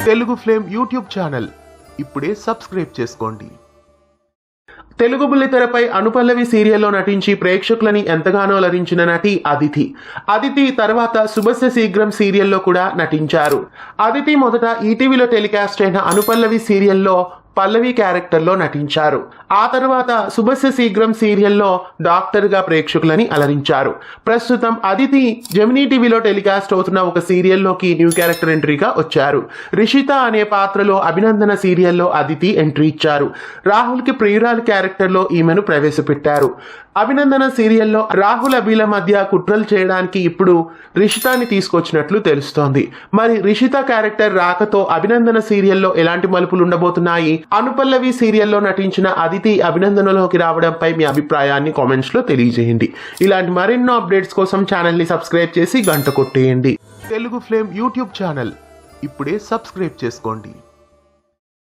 Telugu flame YouTube channel ఇప్పుడే subscribe చేసుకోండి. తెలుగు బుల్లితెరపై అనుపల్లవి సీరియల్లో నటించి ప్రేక్షకులని ఎంతగానో అలరించిన నటి అదితి. అదితి తర్వాత శుభస్య శీఘ్రం సీరియల్లో కూడా నటించారు. అదితి మొదట ఈటీవీలో టెలికాస్ట్ అయిన అనుపల్లవి సీరియల్లో పల్లవి క్యారెక్టర్లో నటించారు. ఆ తర్వాత శుభస్య శీఘ్రం సీరియల్లో డాక్టర్గా ప్రేక్షకులని అలరించారు. ప్రస్తుతం అదితి జెమినీ టీవీలో టెలికాస్ట్ అవుతున్న ఒక సీరియల్లోకి న్యూ క్యారెక్టర్ ఎంట్రీగా వచ్చారు. రిషిత అనే పాత్రలో అభినందన సీరియల్లో అదితి ఎంట్రీ ఇచ్చారు. రాహుల్కి ప్రియురాలు క్యారెక్టర్లో ఈమెను ప్రవేశపెట్టారు. అభినందన సీరియల్లో రాహుల్ అభిల మధ్య కుట్రలు చేయడానికి ఇప్పుడు రిషితాని తీసుకొచ్చినట్లు తెలుస్తోంది. మరి రిషిత క్యారెక్టర్ రాకతో అభినందన సీరియల్లో ఎలాంటి మలుపులు ఉండబోతున్నాయి? అనుపల్లవి సీరియల్లో నటించిన అదితి అభినందనలోకి రావడంపై మీ అభిప్రాయాన్ని కామెంట్స్ లో తెలియజేయండి. ఇలాంటి మరెన్నో అప్డేట్స్ కోసం ఛానల్ ని సబ్స్క్రైబ్ చేసి గంట కొట్టేయండి. తెలుగు ఫ్లేమ్ యూట్యూబ్ ఛానల్ ఇప్పుడే సబ్స్క్రైబ్ చేసుకోండి.